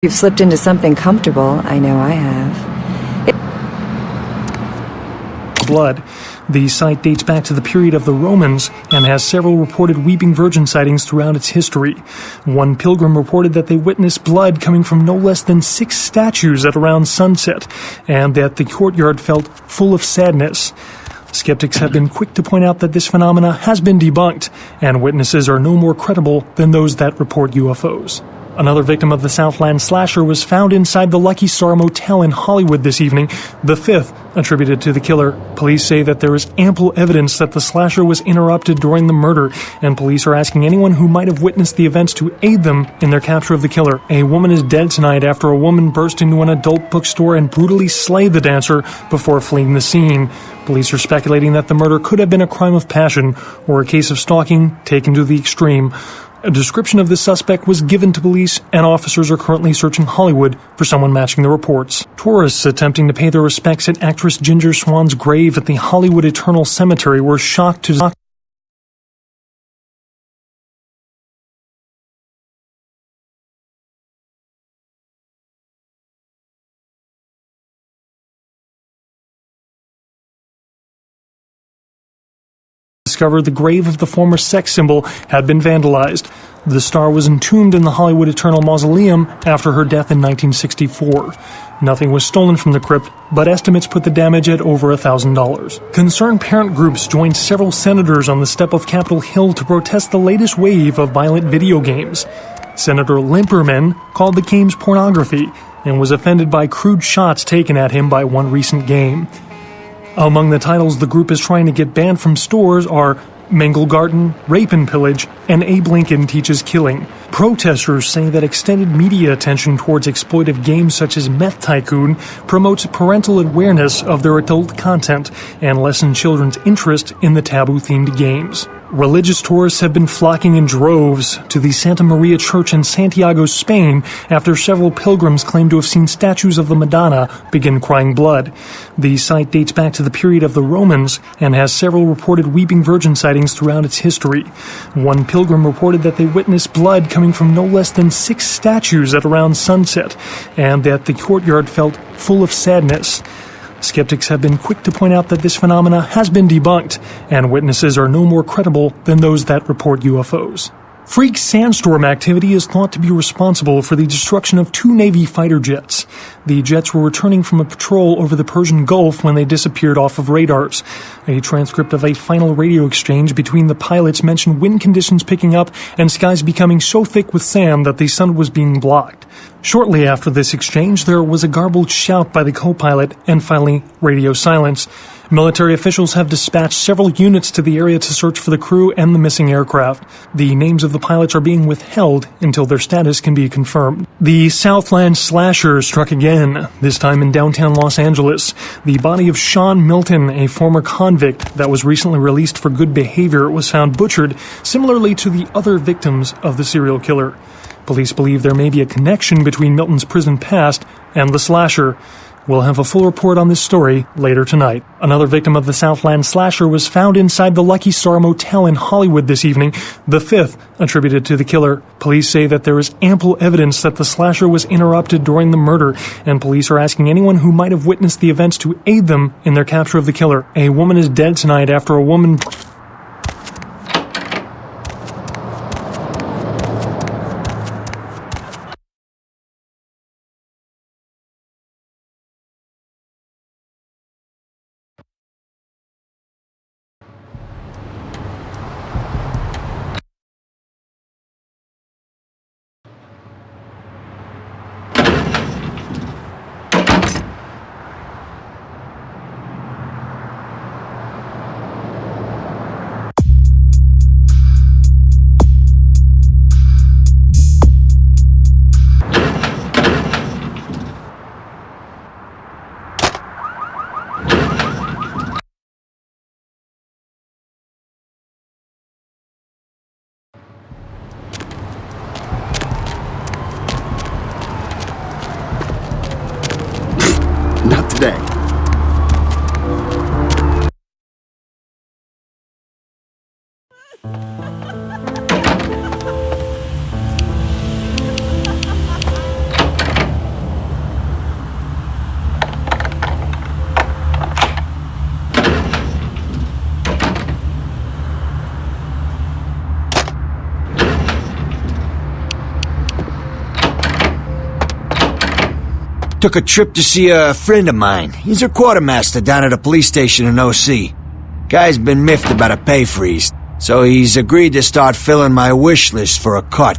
You've slipped into something comfortable. I know I have. Blood. The site dates back to the period of the Romans and has several reported weeping virgin sightings throughout its history. One pilgrim reported that they witnessed blood coming from no less than 6 statues at around sunset, and that the courtyard felt full of sadness. Skeptics have been quick to point out that this phenomena has been debunked, and witnesses are no more credible than those that report UFOs. Another victim of the Southland slasher was found inside the Lucky Star Motel in Hollywood this evening, the 5th attributed to the killer. Police say that there is ample evidence that the slasher was interrupted during the murder, and police are asking anyone who might have witnessed the events to aid them in their capture of the killer. A woman is dead tonight after a woman burst into an adult bookstore and brutally slayed the dancer before fleeing the scene. Police are speculating that the murder could have been a crime of passion or a case of stalking taken to the extreme. A description of the suspect was given to police, and officers are currently searching Hollywood for someone matching the reports. Tourists attempting to pay their respects at actress Ginger Swan's grave at the Hollywood Eternal Cemetery were shocked to discover the grave of the former sex symbol had been vandalized. The star was entombed in the Hollywood Eternal Mausoleum after her death in 1964. Nothing was stolen from the crypt, but estimates put the damage at over $1,000. Concerned parent groups joined several senators on the step of Capitol Hill to protest the latest wave of violent video games. Senator Limperman called the games pornography and was offended by crude shots taken at him by one recent game. Among the titles the group is trying to get banned from stores are Mangle Garden, Rape and Pillage, and Abe Lincoln Teaches Killing. Protesters say that extended media attention towards exploitive games such as Meth Tycoon promotes parental awareness of their adult content and lessens children's interest in the taboo-themed games. Religious tourists have been flocking in droves to the Santa Maria Church in Santiago, Spain, after several pilgrims claim to have seen statues of the Madonna begin crying blood. The site dates back to the period of the Romans and has several reported weeping virgin sightings throughout its history. One pilgrim reported that they witnessed blood coming from no less than 6 statues at around sunset, and that the courtyard felt full of sadness. Skeptics have been quick to point out that this phenomena has been debunked, and witnesses are no more credible than those that report UFOs. Freak sandstorm activity is thought to be responsible for the destruction of 2 Navy fighter jets. The jets were returning from a patrol over the Persian Gulf when they disappeared off of radars. A transcript of a final radio exchange between the pilots mentioned wind conditions picking up and skies becoming so thick with sand that the sun was being blocked. Shortly after this exchange, there was a garbled shout by the co-pilot and finally radio silence. Military officials have dispatched several units to the area to search for the crew and the missing aircraft. The names of the pilots are being withheld until their status can be confirmed. The Southland slasher struck again, this time in downtown Los Angeles. The body of Sean Milton, a former convict that was recently released for good behavior, was found butchered, similarly to the other victims of the serial killer. Police believe there may be a connection between Milton's prison past and the slasher. We'll have a full report on this story later tonight. Another victim of the Southland slasher was found inside the Lucky Star Motel in Hollywood this evening, the 5th attributed to the killer. Police say that there is ample evidence that the slasher was interrupted during the murder, and police are asking anyone who might have witnessed the events to aid them in their capture of the killer. A woman is dead tonight after a woman... Not today. Took a trip to see a friend of mine. He's a quartermaster down at a police station in OC. Guy's been miffed about a pay freeze, so he's agreed to start filling my wish list for a cut.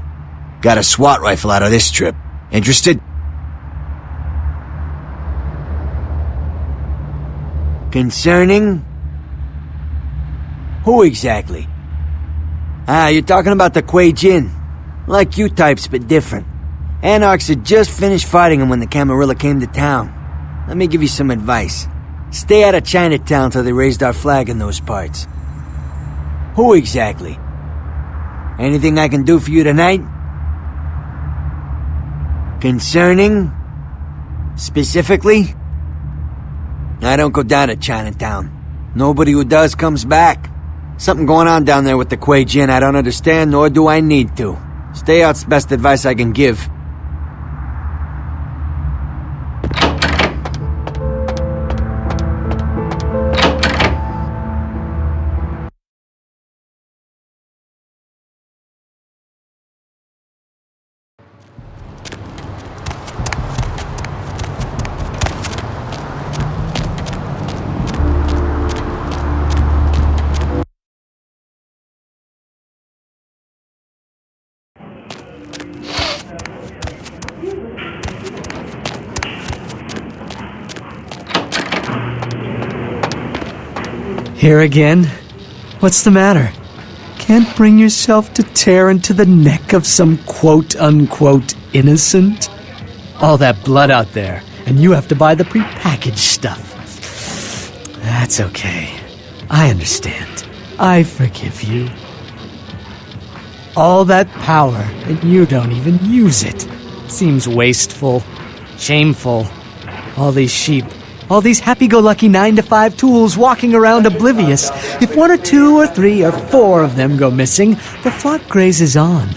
Got a SWAT rifle out of this trip. Interested? Concerning? Who exactly? Ah, you're talking about the Kuei Jin. Like you types, but different. Anarchs had just finished fighting him when the Camarilla came to town. Let me give you some advice. Stay out of Chinatown till they raised our flag in those parts. Who exactly? Anything I can do for you tonight? Concerning? Specifically? I don't go down to Chinatown. Nobody who does comes back. Something going on down there with the Kuei Jin I don't understand, nor do I need to. Stay out's best advice I can give. Here again? What's the matter? Can't bring yourself to tear into the neck of some quote-unquote innocent? All that blood out there, and you have to buy the prepackaged stuff. That's okay. I understand. I forgive you. All that power, and you don't even use it. Seems wasteful. Shameful. All these sheep. All these happy-go-lucky 9-to-5 tools walking around oblivious. If 1 or 2 or 3 or 4 of them go missing, the flock grazes on.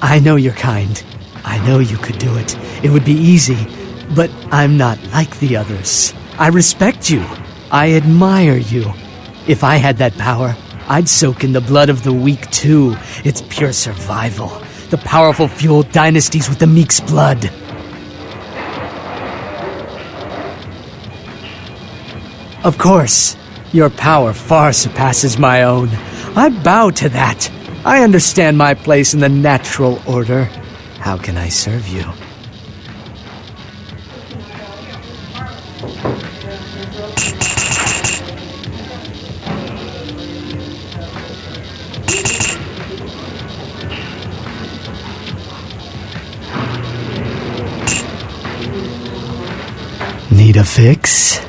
I know you're kind. I know you could do it. It would be easy. But I'm not like the others. I respect you. I admire you. If I had that power, I'd soak in the blood of the weak too. It's pure survival. The powerful fuel dynasties with the meek's blood. Of course, your power far surpasses my own. I bow to that. I understand my place in the natural order. How can I serve you? Need a fix?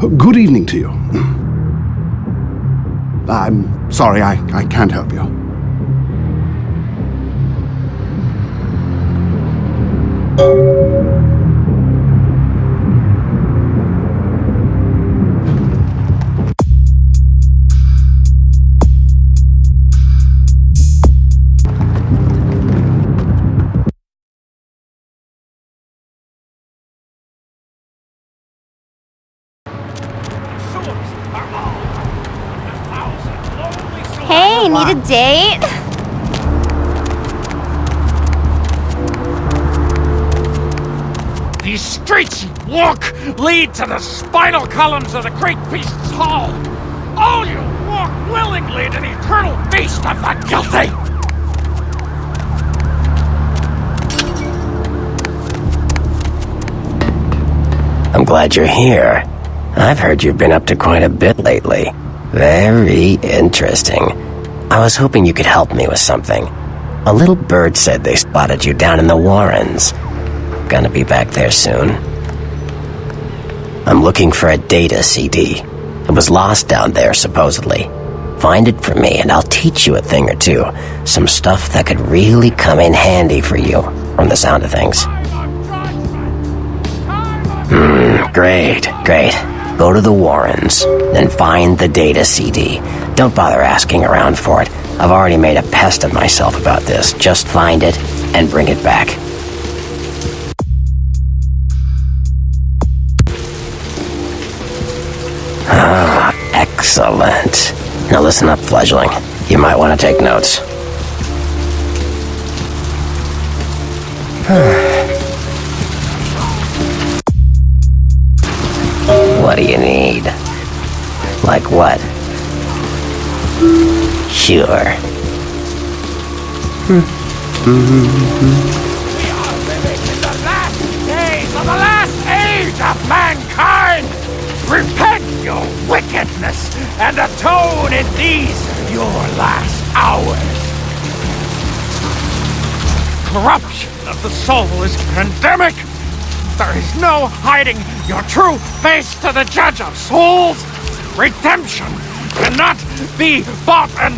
Good evening to you. I'm sorry, I can't help you. Hey, need a date? These streets you walk lead to the spinal columns of the great beast's hall. All you walk willingly to the eternal feast of the guilty. I'm glad you're here. I've heard you've been up to quite a bit lately. Very interesting. I was hoping you could help me with something. A little bird said they spotted you down in the Warrens. Gonna be back there soon. I'm looking for a data CD. It was lost down there, supposedly. Find it for me and I'll teach you a thing or two. Some stuff that could really come in handy for you, from the sound of things. Great. Go to the Warrens, then find the data CD. Don't bother asking around for it. I've already made a pest of myself about this. Just find it and bring it back. Ah, excellent. Now listen up, fledgling. You might want to take notes. What do you need? Like what? Sure. We are living in the last days of the last age of mankind. Repent your wickedness and atone in these your last hours. Corruption of the soul is pandemic. There is no hiding your true face to the judge of souls. Redemption cannot be bought and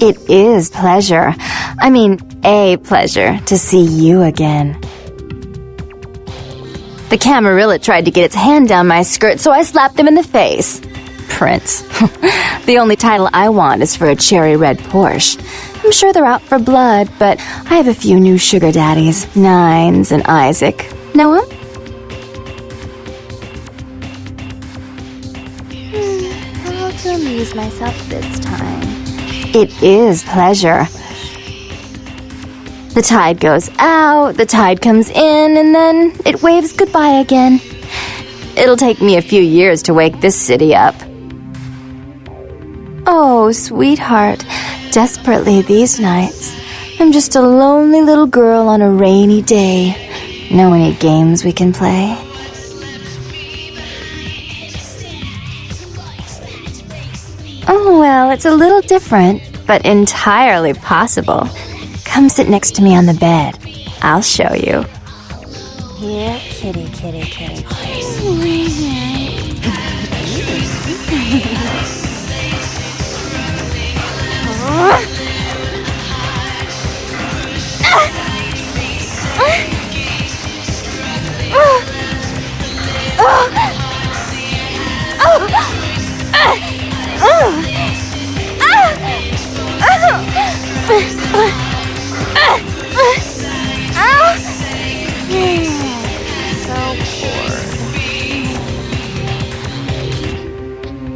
It is pleasure. I mean, a pleasure to see you again. The Camarilla tried to get its hand down my skirt, so I slapped him in the face. Prince. The only title I want is for a cherry red Porsche. I'm sure they're out for blood, but I have a few new sugar daddies, Nines and Isaac. Know 'em? How to amuse myself this time? It is pleasure. The tide goes out, the tide comes in, and then it waves goodbye again. It'll take me a few years to wake this city up. Oh, sweetheart, desperately these nights. I'm just a lonely little girl on a rainy day. Know any games we can play? Oh, well, it's a little different, but entirely possible. Come sit next to me on the bed. I'll show you. Here, kitty, kitty, kitty.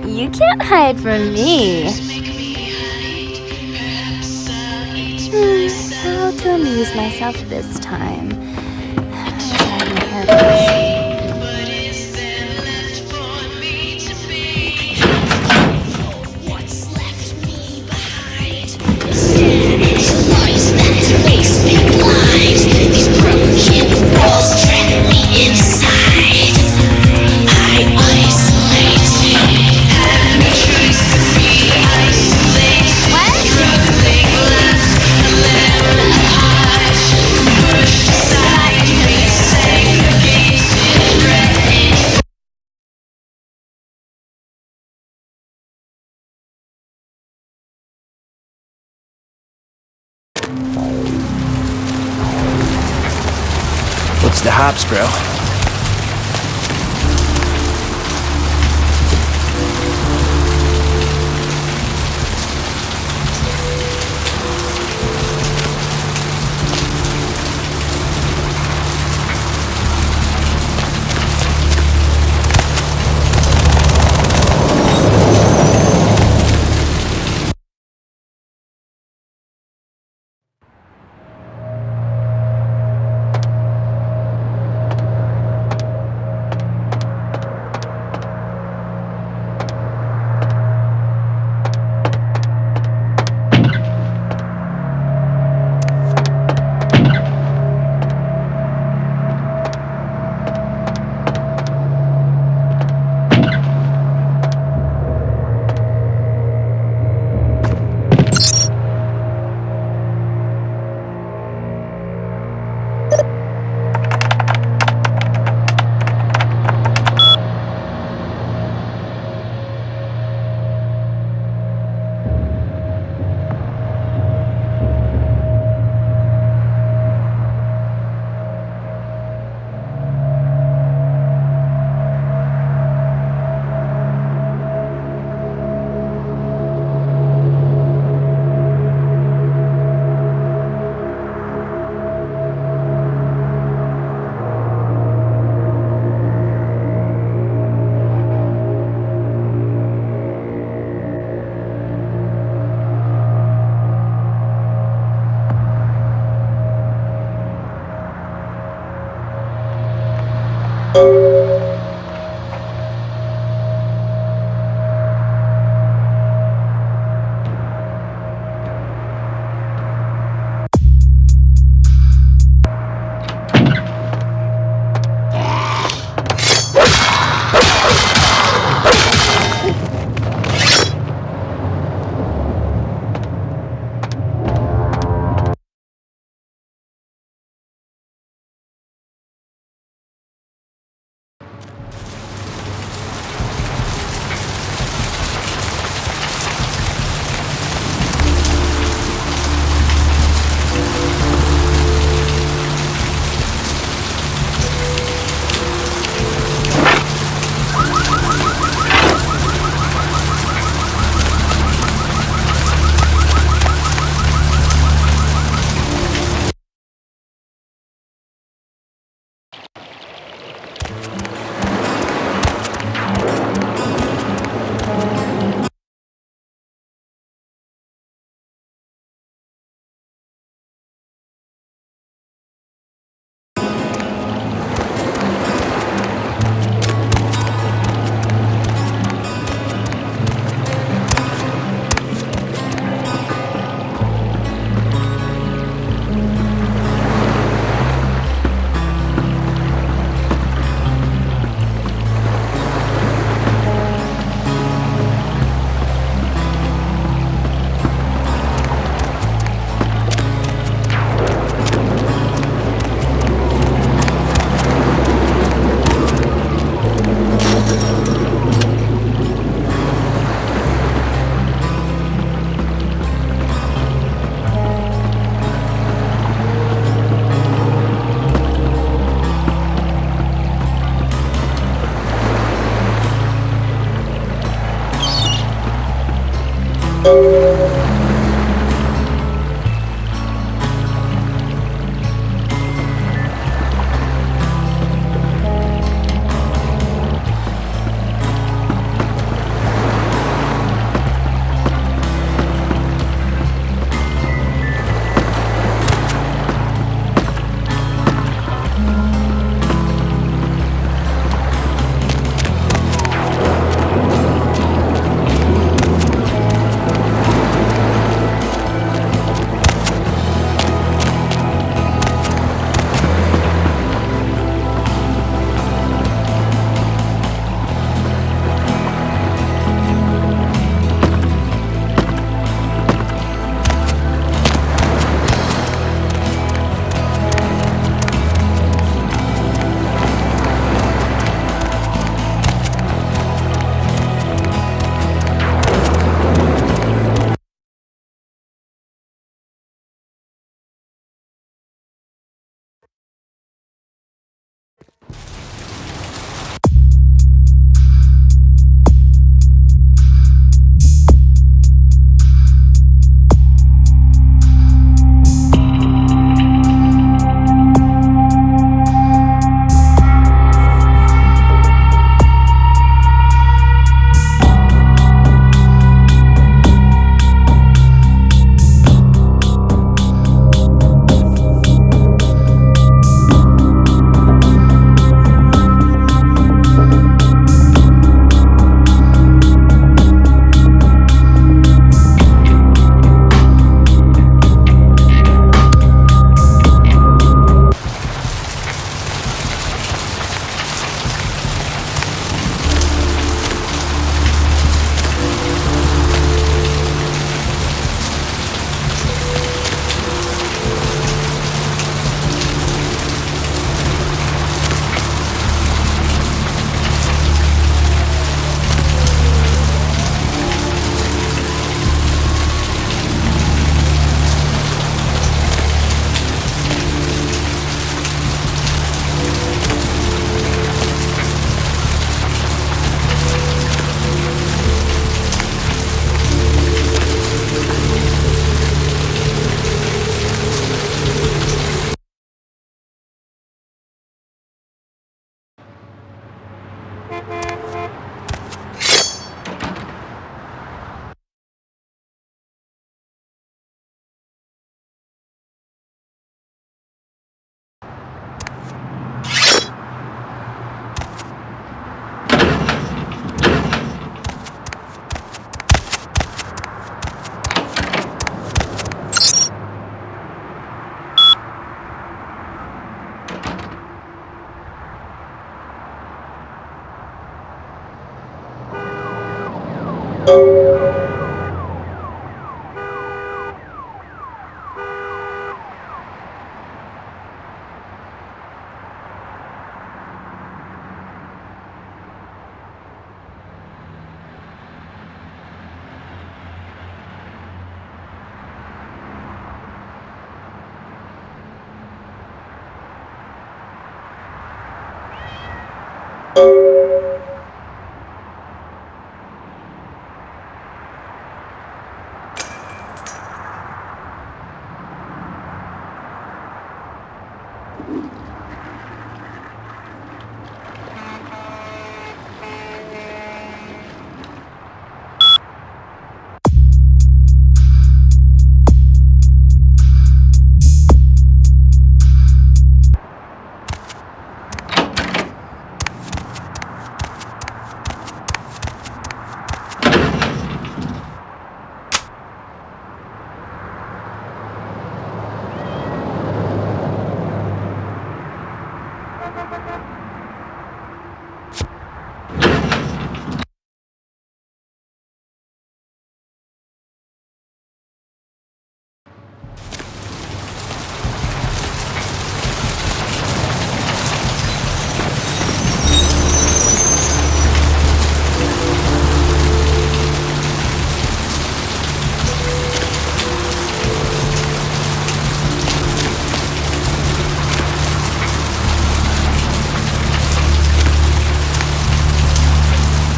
You can't hide from me. how to amuse myself this time. Sorry, my hairbrush. What's the hops, bro?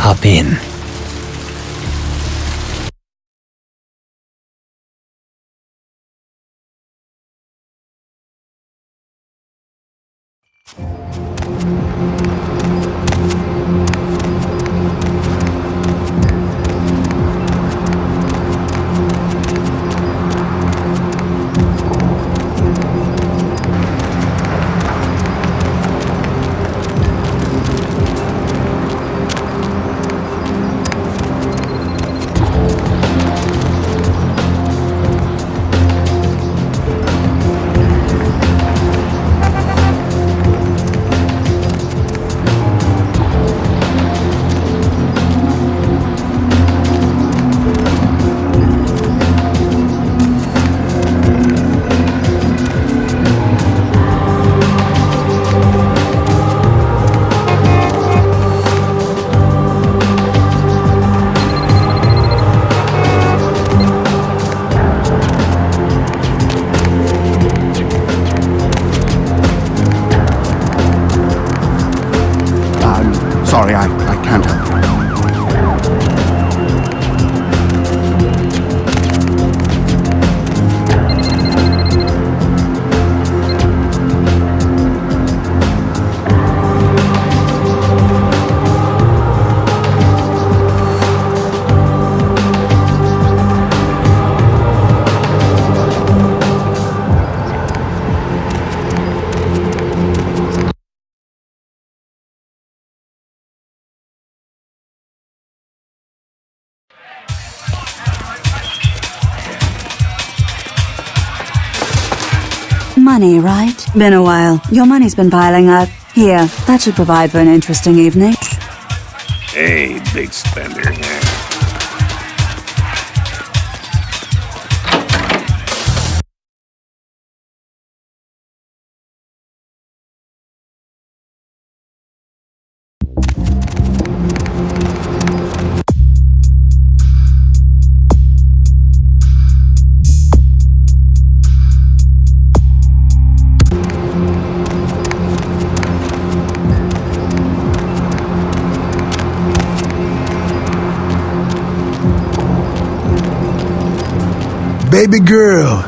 Hop in. Sorry, I can't help you. Money, right? Been a while. Your money's been piling up. Here, that should provide for an interesting evening. Hey, big spender. Baby girl,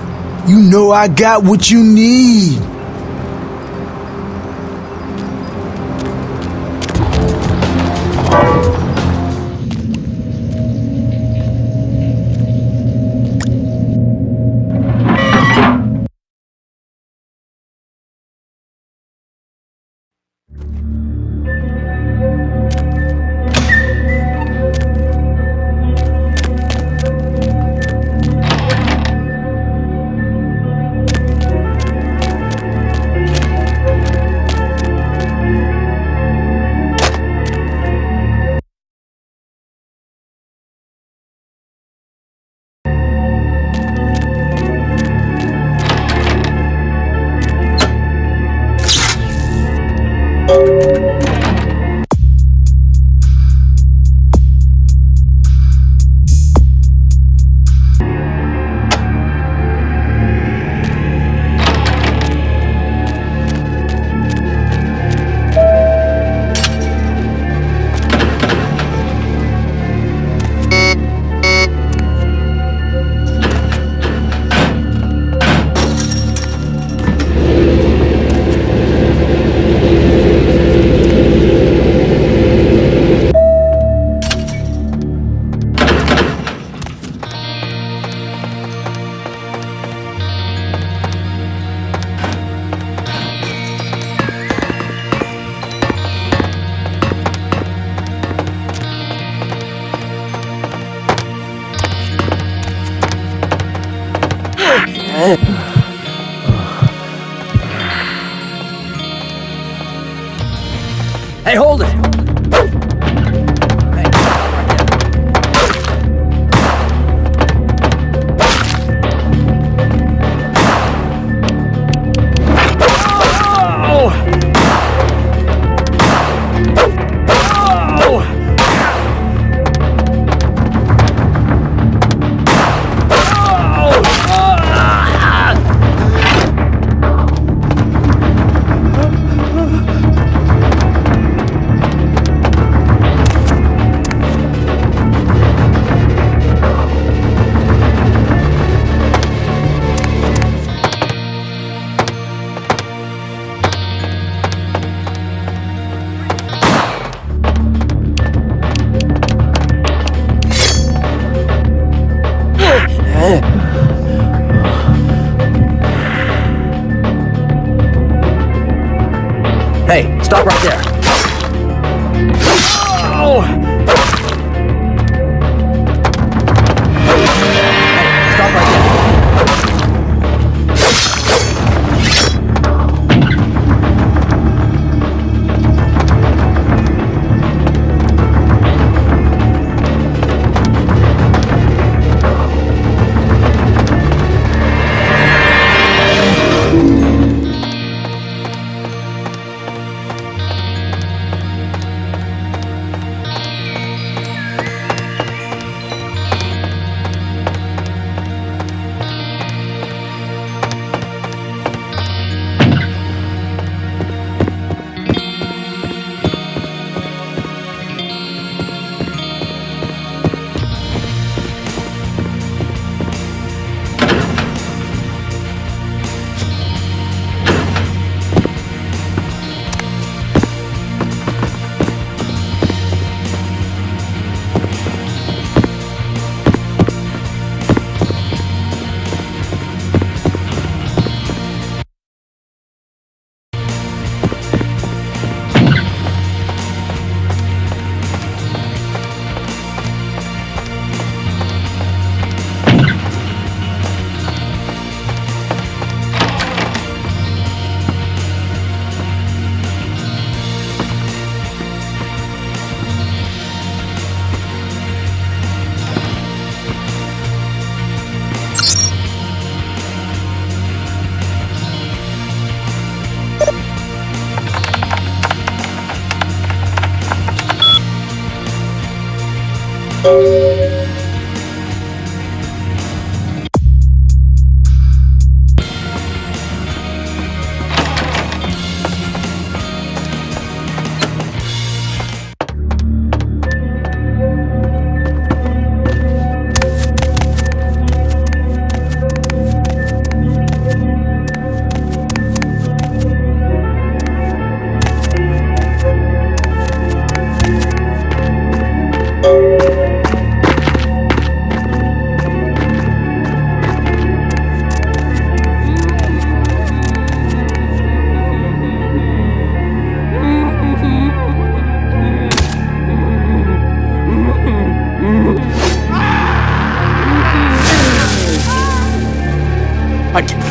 you know I got what you need. Hey, hold it! Hey, stop right there. Oh! Hey, stop right there.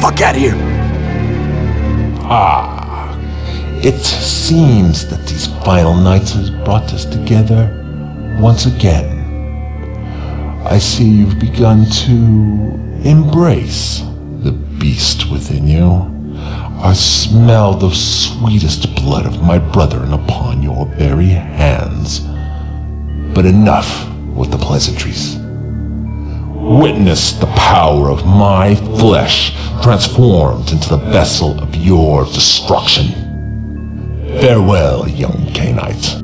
Fuck out of here! Ah, it seems that these final nights has brought us together once again. I see you've begun to embrace the beast within you. I smell the sweetest blood of my brethren upon your very hands. But enough with the pleasantries. Witness the power of my flesh transformed into the vessel of your destruction. Farewell, young Cainite.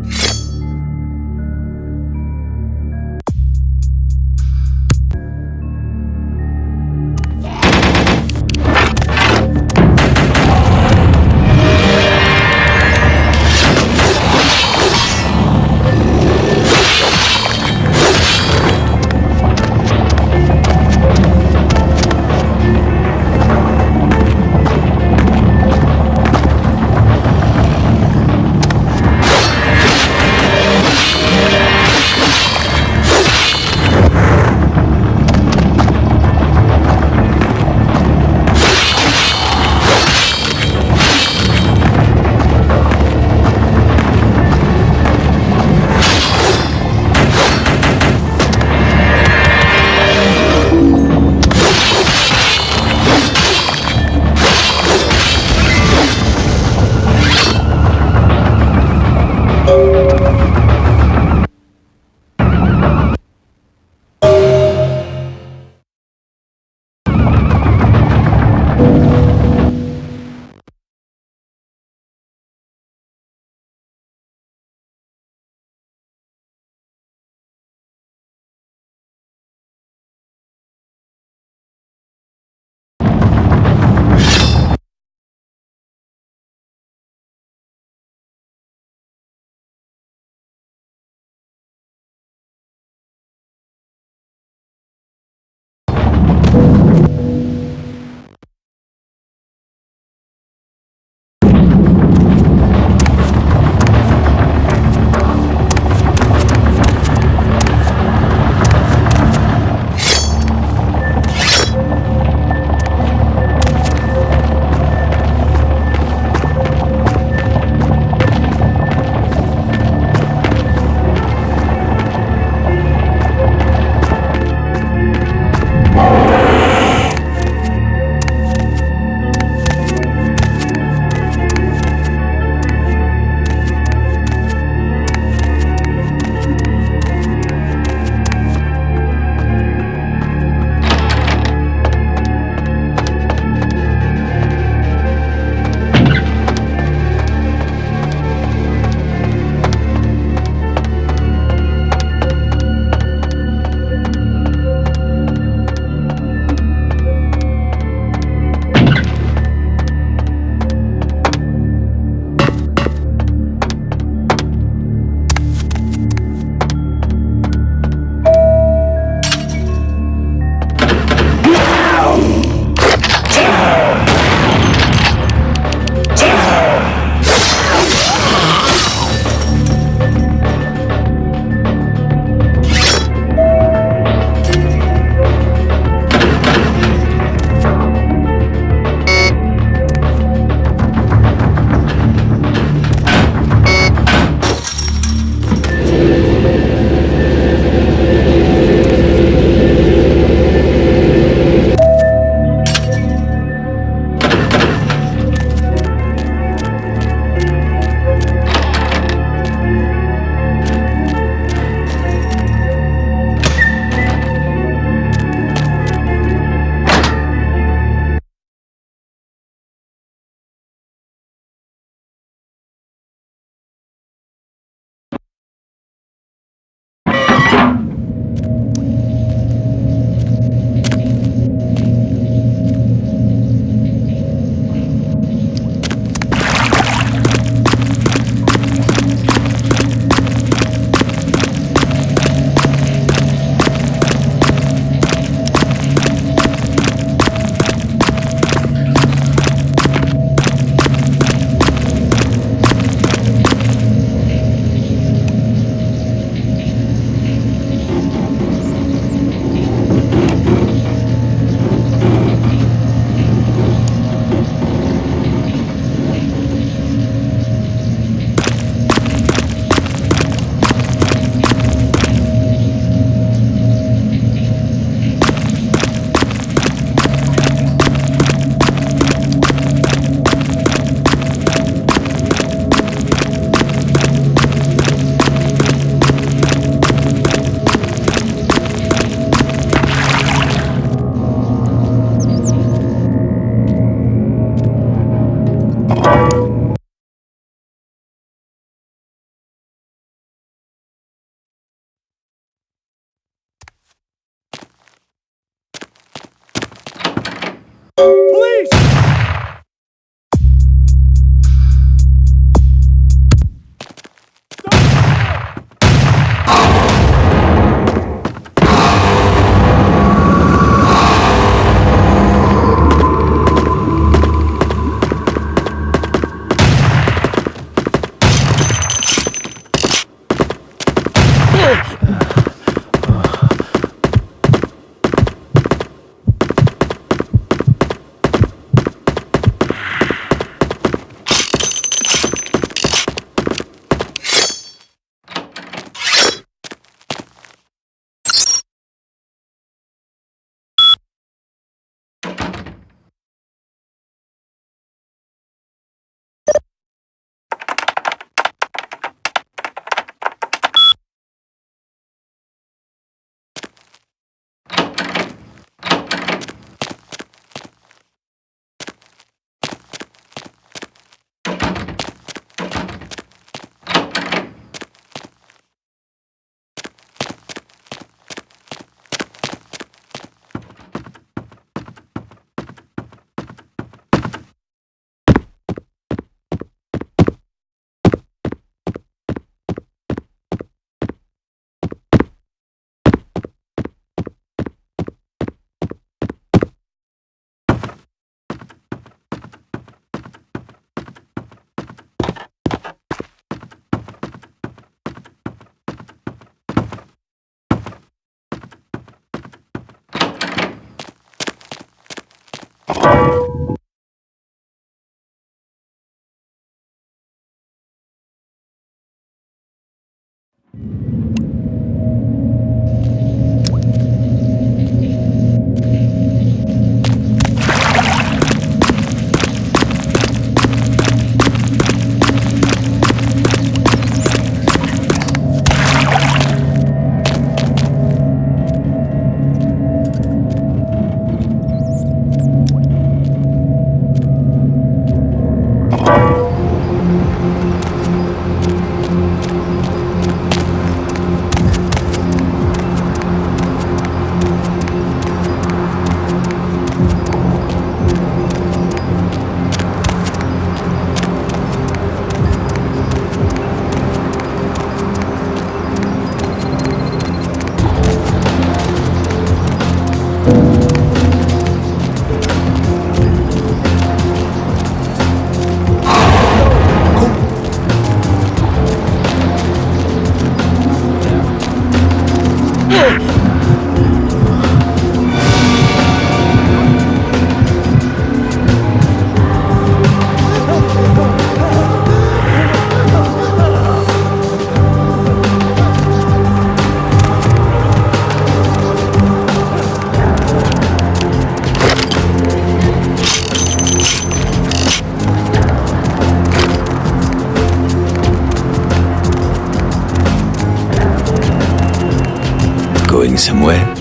Going somewhere?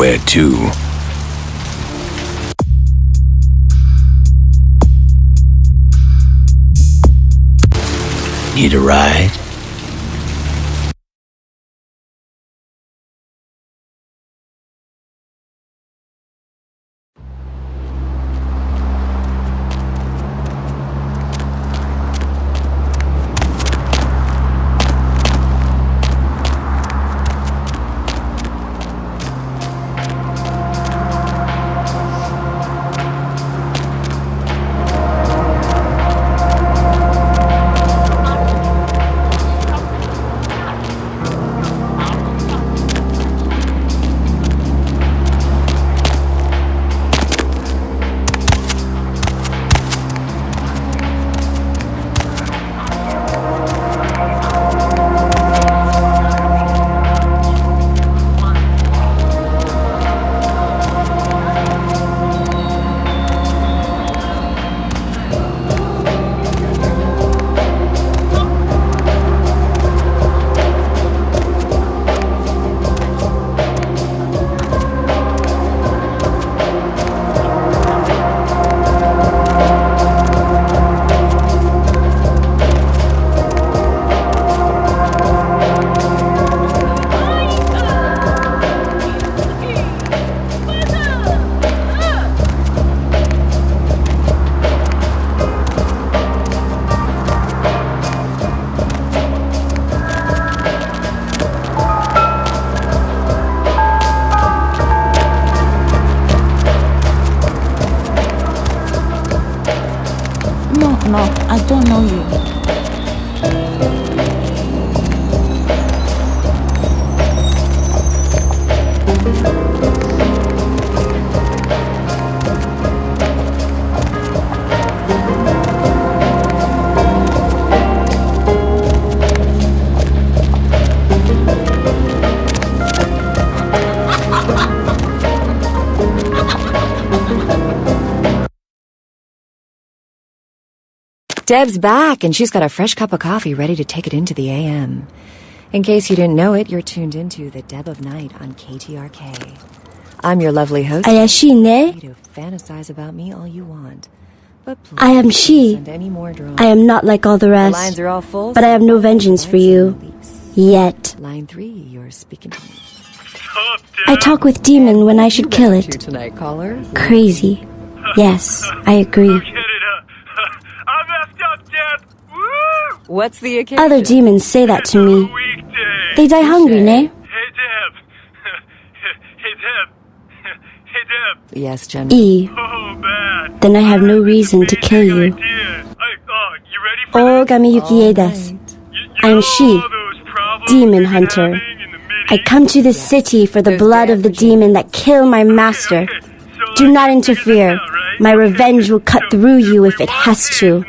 Where to? Need a ride? I don't know you. Deb's back, and she's got a fresh cup of coffee ready to take it into the AM. In case you didn't know it, you're tuned into the Deb of Night on KTRK. I'm your lovely host. I am she. To fantasize about me all you want. But please I am she. send any more drawings. I am not like all the The rest. lines are all full, But I have no vengeance for you. Yet. Line 3, you're speaking to me. I talk with demon when I should kill it. Tonight, caller. Crazy. Yes, I agree. What's the occasion? Other demons say that to me. They die hungry, ne? Yes, General. E. Then I have no reason to kill you. Oh, Gamiyuki desu. I am she, demon hunter. I come to this city for the blood of the demon that killed my master. Do not interfere. My revenge will cut through you if it has to.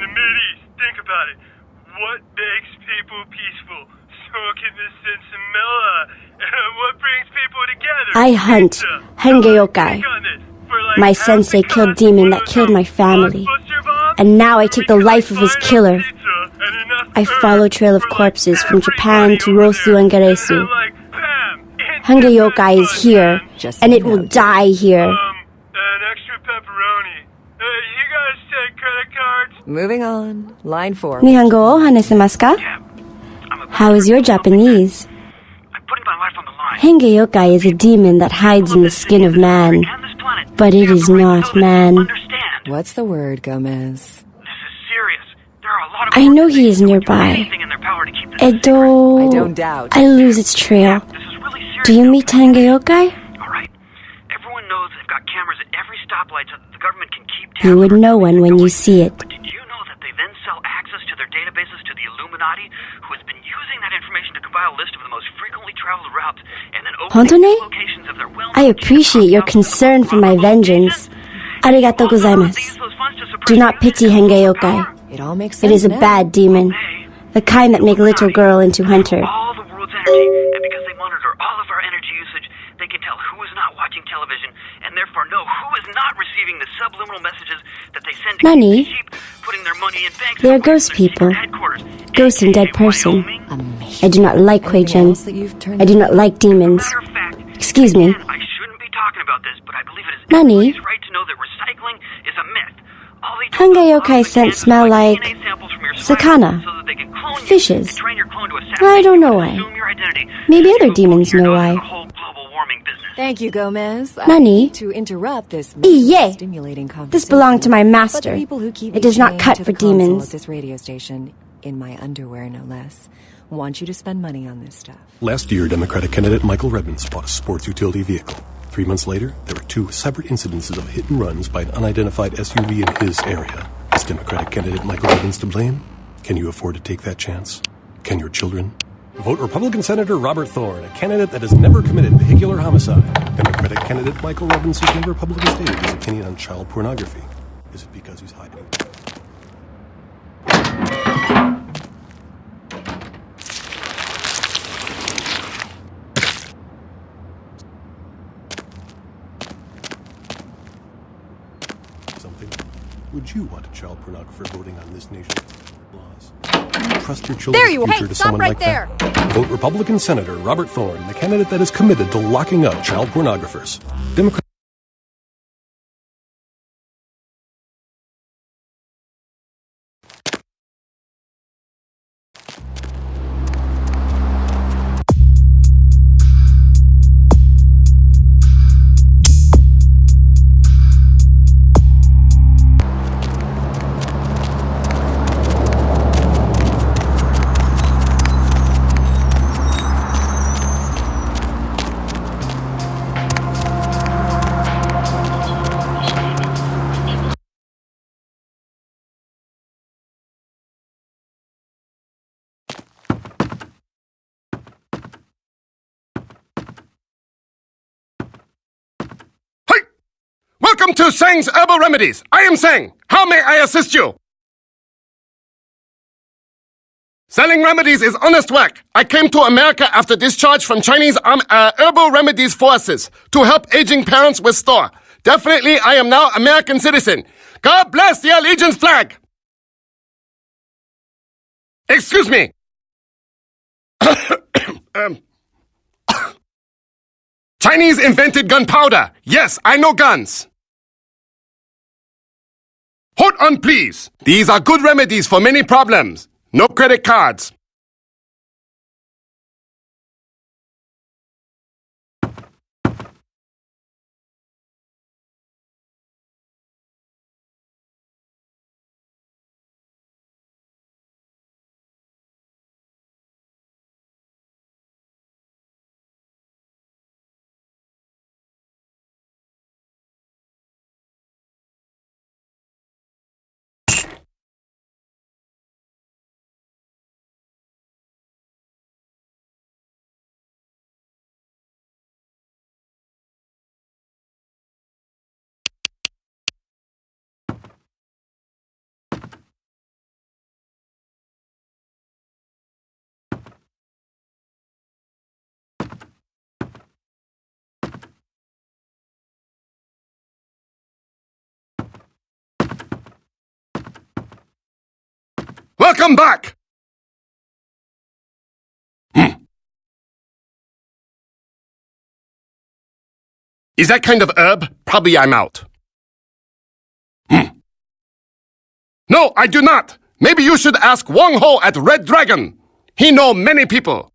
I hunt Hengeyokai. My sensei killed demon that killed my family. And now I take the life of his killer. I follow trail of corpses from Japan to Rosu and Garesu. Hengeyokai is here, and it will die here. Moving on. Line 4. Nihongo o hanasemasu ka? How is your Japanese? Hengeyokai is a demon that hides in the skin of man. But it is not man. What's the word, Gomez? I know he is nearby. Edo... I don't doubt. I lose its trail. Do you meet Hengeyokai? You would know one when you see it. Hontone? I appreciate your concern for my vengeance. Arigatou gozaimasu. Do not pity Hengeyokai. It all makes It sense is a now. bad demon. The kind that make little girl into hunter. Nani? They are ghost people. Ghost and dead person. I do not like Kuei-jin. I do not like demons. Excuse me. Nani? Hengeyokai scent smell like sakana, fishes. I don't know why. Maybe other demons know why. Thank you, Gomez. I Nani? hate to interrupt this Iye. stimulating conversation. This belonged to my master. But the people who keep It does not chained cut to for the console demons. At this radio station, in my underwear no less, want you to spend money on this stuff. Last year, Democratic candidate Michael Redmond bought a sports utility vehicle. 3 months later, there were 2 separate incidences of hit and runs by an unidentified SUV in his area. Is Democratic candidate Michael Redmond to blame? Can you afford to take that chance? Can your children? Vote Republican Senator Robert Thorne, a candidate that has never committed vehicular homicide. Democratic candidate Michael Redmond has never publicly stated his opinion on child pornography. Is it because he's hiding? Something? Would you want a child pornographer voting on this nation's laws? Trust your children's There you are. future Hey, to stop someone right like there. that? Vote Republican Senator Robert Thorne, the candidate that is committed to locking up child pornographers. Democrat. Welcome to Seng's Herbal Remedies. I am Seng. How may I assist you? Selling remedies is honest work. I came to America after discharge from Chinese herbal remedies forces to help aging parents with store. Definitely, I am now American citizen. God bless the allegiance flag. Excuse me. Chinese invented gunpowder. Yes, I know guns. Hold on, please. These are good remedies for many problems. No credit cards. Welcome back! Is that kind of herb? Probably I'm out. No, I do not. Maybe you should ask Wong Ho at Red Dragon. He know many people.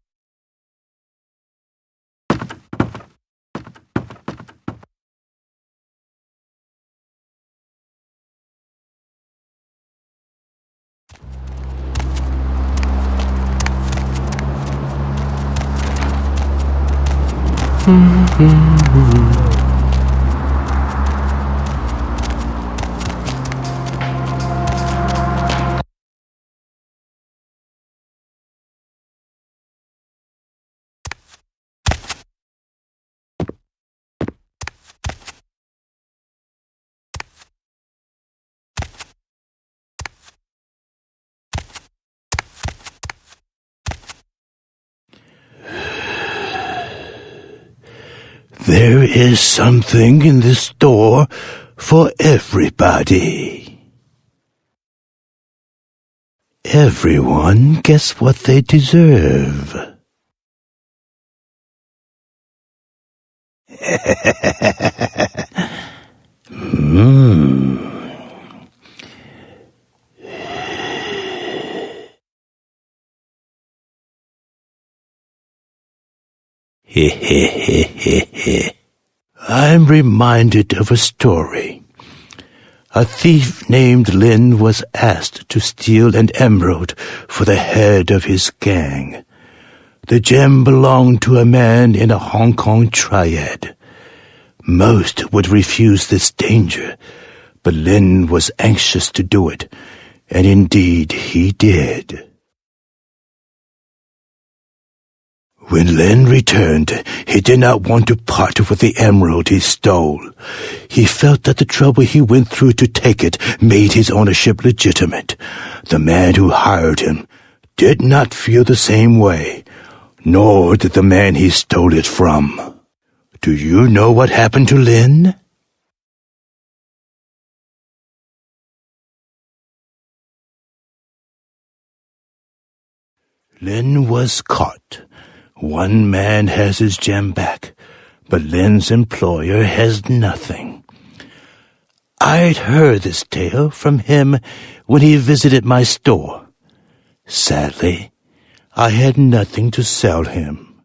There is something in this store for everybody. Everyone gets what they deserve. I'm reminded of a story. A thief named Lin was asked to steal an emerald for the head of his gang. The gem belonged to a man in a Hong Kong triad. Most would refuse this danger, but Lin was anxious to do it, and indeed he did. When Lin returned, he did not want to part with the emerald he stole. He felt that the trouble he went through to take it made his ownership legitimate. The man who hired him did not feel the same way, nor did the man he stole it from. Do you know what happened to Lin? Lin was caught. One man has his gem back, but Lin's employer has nothing. I'd heard this tale from him when he visited my store. Sadly, I had nothing to sell him.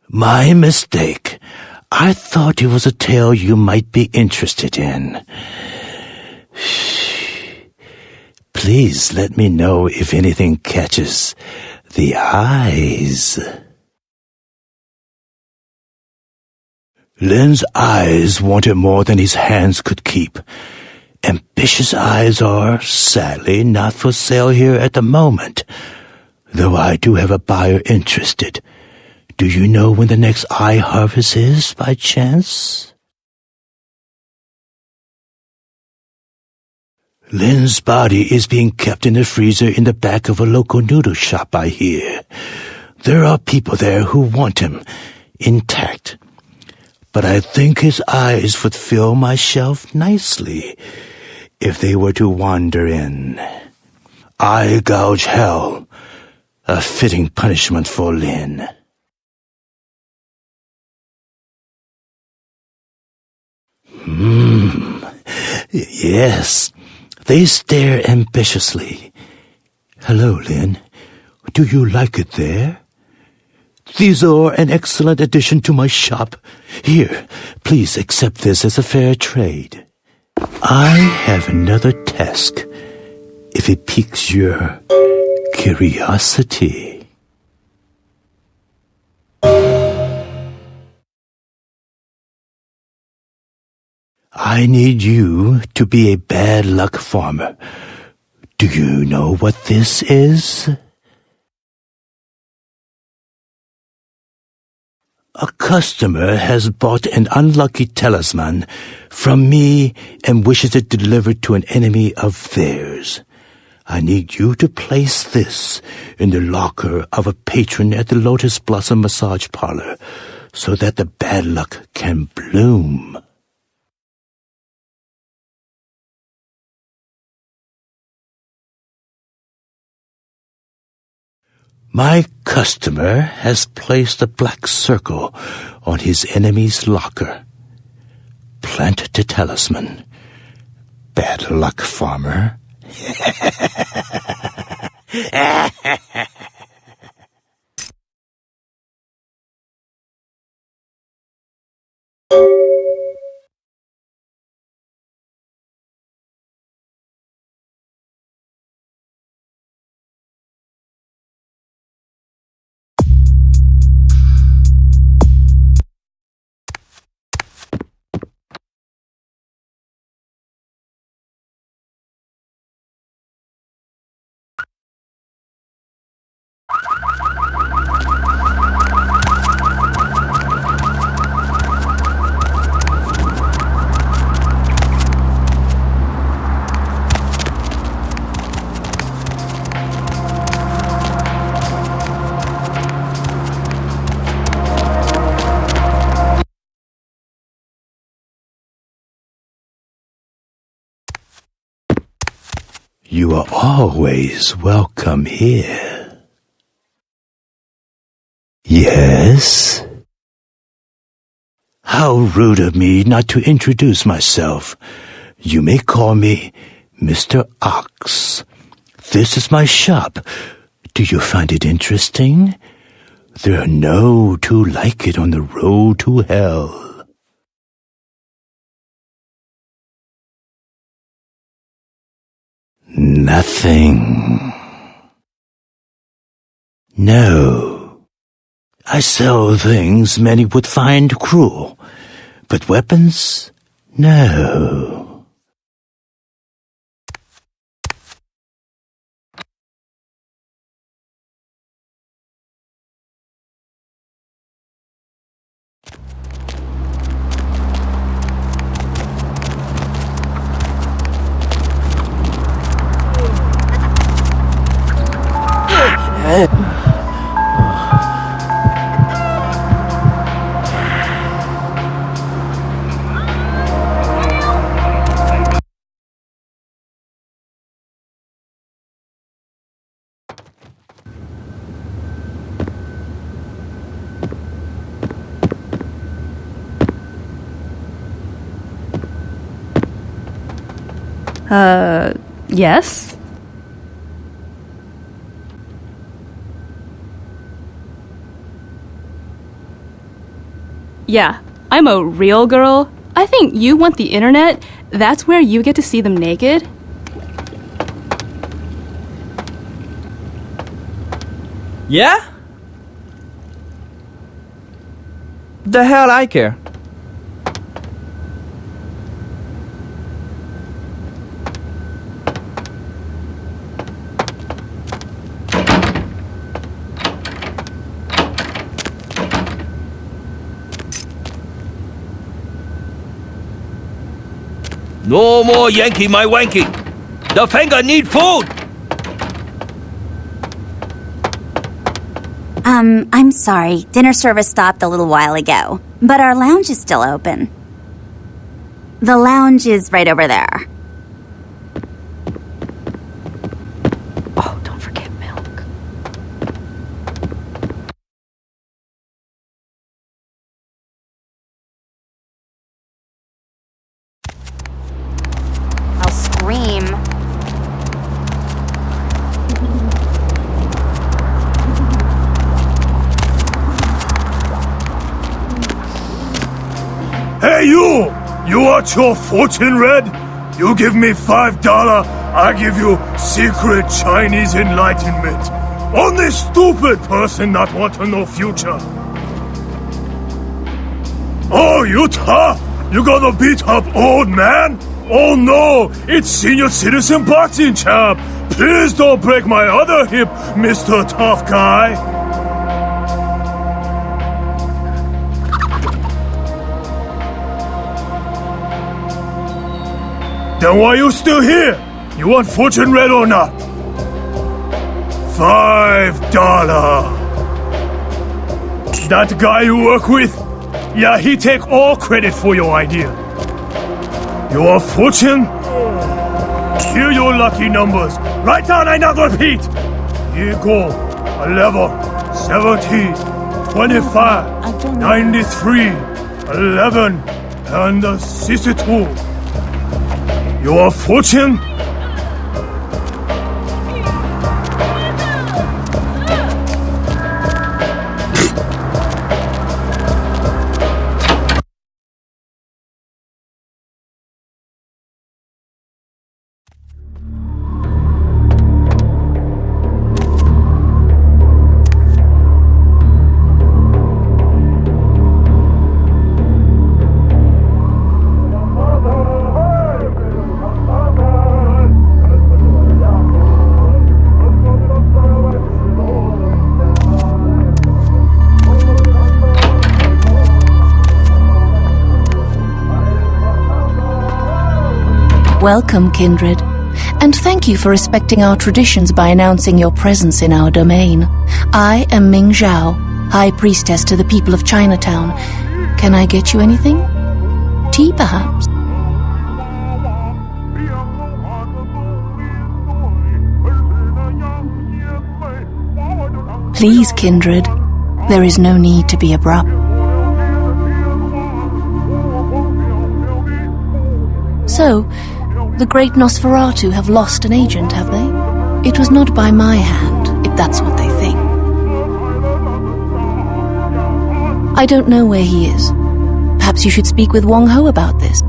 My mistake. I thought it was a tale you might be interested in. Please let me know if anything catches the eyes. Lin's eyes wanted more than his hands could keep. Ambitious eyes are, sadly, not for sale here at the moment, though I do have a buyer interested. Do you know when the next eye harvest is, by chance? Lynn's body is being kept in the freezer in the back of a local noodle shop, I hear. There are people there who want him intact. But I think his eyes would fill my shelf nicely if they were to wander in. Eye gouge hell, a fitting punishment for Lynn. Yes, they stare ambitiously. Hello, Lynn. Do you like it there? These are an excellent addition to my shop. Here, please accept this as a fair trade. I have another task, if it piques your curiosity. I need you to be a bad luck farmer. Do you know what this is? A customer has bought an unlucky talisman from me and wishes it delivered to an enemy of theirs. I need you to place this in the locker of a patron at the Lotus Blossom Massage Parlor so that the bad luck can bloom. My customer has placed a black circle on his enemy's locker. Plant the talisman. Bad luck, farmer. You are always welcome here. Yes? How rude of me not to introduce myself. You may call me Mr. Ox. This is my shop. Do you find it interesting? There are no two like it on the road to hell. Nothing. No. I sell things many would find cruel, but weapons? No. Yes? Yeah, I'm a real girl. I think you want the internet. That's where you get to see them naked. Yeah? The hell I care? No more Yankee my wanky. The finger need food. I'm sorry. Dinner service stopped a little while ago, but our lounge is still open. The lounge is right over there. Oh, don't forget milk. I'll scream. Hey, you! You want your fortune read? You give me $5, I give you secret Chinese enlightenment. Only stupid person not want to know future. Oh, you tough? You gonna beat up old man? Oh no, it's senior citizen boxing champ. Please don't break my other hip, Mr. Tough Guy. Then why you still here? You want fortune read or not? $5. That guy you work with? Yeah, he take all credit for your idea. You want fortune? Here your lucky numbers. Write down, I not repeat. Here go. 11, 17, 25, 93, 11, and 62. Your fortune? Welcome, kindred, and thank you for respecting our traditions by announcing your presence in our domain. I am Ming Zhao, High Priestess to the people of Chinatown. Can I get you anything? Tea, perhaps? Please, kindred, there is no need to be abrupt. So, the great Nosferatu have lost an agent, have they? It was not by my hand, if that's what they think. I don't know where he is. Perhaps you should speak with Wong Ho about this.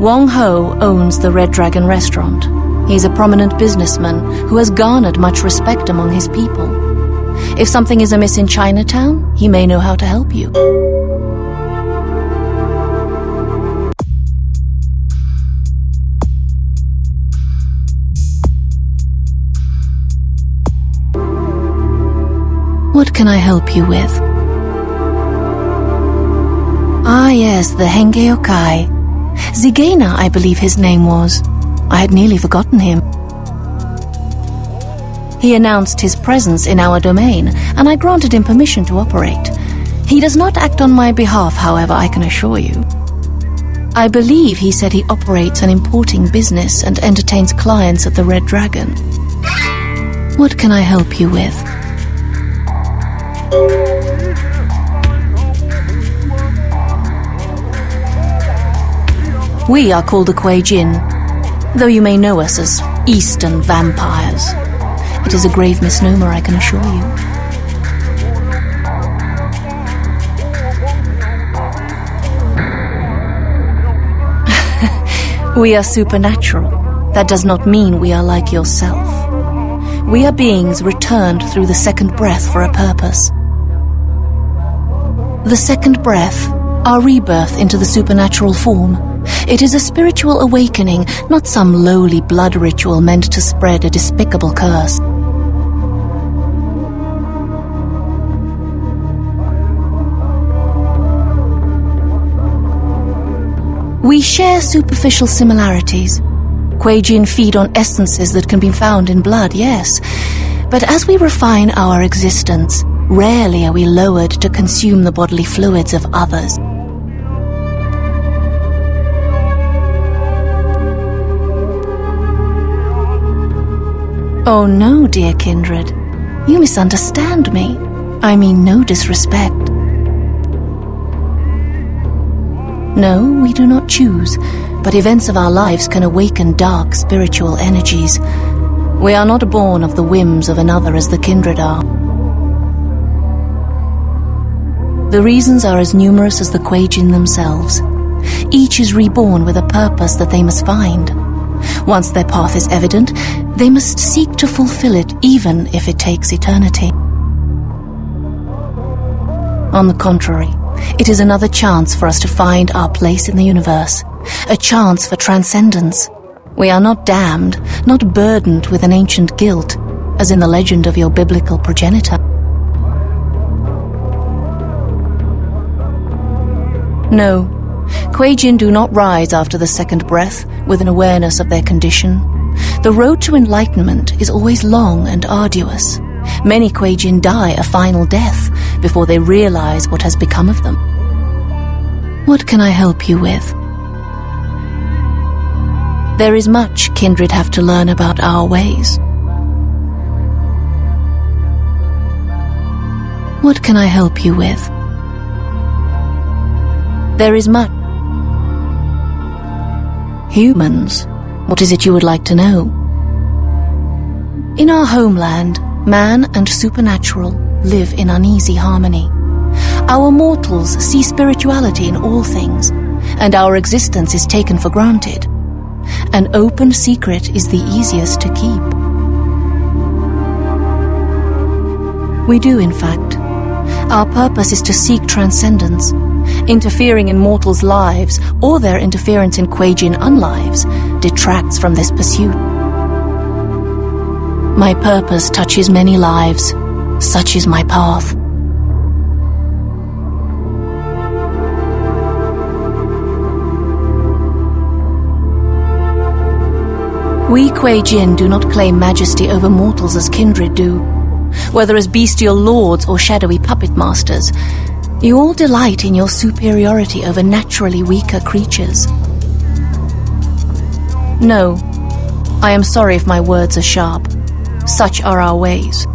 Wong Ho owns the Red Dragon restaurant. He's a prominent businessman who has garnered much respect among his people. If something is amiss in Chinatown, he may know how to help you. What can I help you with? Ah, yes, the Henge Yokai. Zigena, I believe his name was. I had nearly forgotten him. He announced his presence in our domain, and I granted him permission to operate. He does not act on my behalf, however, I can assure you. I believe he said he operates an importing business and entertains clients at the Red Dragon. What can I help you with? We are called the Kuei Jin, though you may know us as Eastern vampires. It is a grave misnomer, I can assure you. We are supernatural. That does not mean we are like yourself. We are beings returned through the second breath for a purpose. The second breath, our rebirth into the supernatural form. It is a spiritual awakening, not some lowly blood ritual meant to spread a despicable curse. We share superficial similarities. Quajin feed on essences that can be found in blood, yes. But as we refine our existence, rarely are we lowered to consume the bodily fluids of others. Oh no, dear kindred. You misunderstand me. I mean no disrespect. No, we do not choose, but events of our lives can awaken dark spiritual energies. We are not born of the whims of another as the kindred are. The reasons are as numerous as the Quajin themselves. Each is reborn with a purpose that they must find. Once their path is evident, they must seek to fulfill it even if it takes eternity. On the contrary, it is another chance for us to find our place in the universe, a chance for transcendence. We are not damned, not burdened with an ancient guilt, as in the legend of your biblical progenitor. No, Quajin do not rise after the second breath with an awareness of their condition. The road to enlightenment is always long and arduous. Many Quajin die a final death before they realize what has become of them. What can I help you with? There is much kindred have to learn about our ways. What can I help you with? There is much. Humans, what is it you would like to know? In our homeland, man and supernatural live in uneasy harmony. Our mortals see spirituality in all things, and our existence is taken for granted. An open secret is the easiest to keep. We do, in fact. Our purpose is to seek transcendence. Interfering in mortals' lives, or their interference in Quajin unlives, detracts from this pursuit. My purpose touches many lives. Such is my path. We Quajin do not claim majesty over mortals as kindred do. Whether as bestial lords or shadowy puppet masters, you all delight in your superiority over naturally weaker creatures. No, I am sorry if my words are sharp. Such are our ways.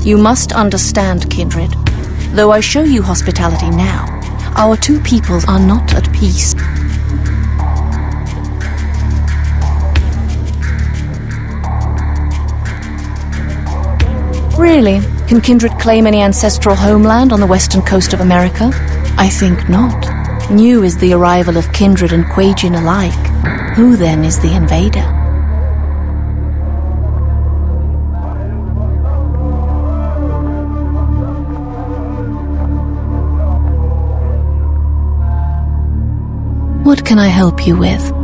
You must understand, kindred. Though I show you hospitality now, our two peoples are not at peace. Really? Can kindred claim any ancestral homeland on the western coast of America? I think not. New is the arrival of kindred and Quajin alike. Who then is the invader? What can I help you with?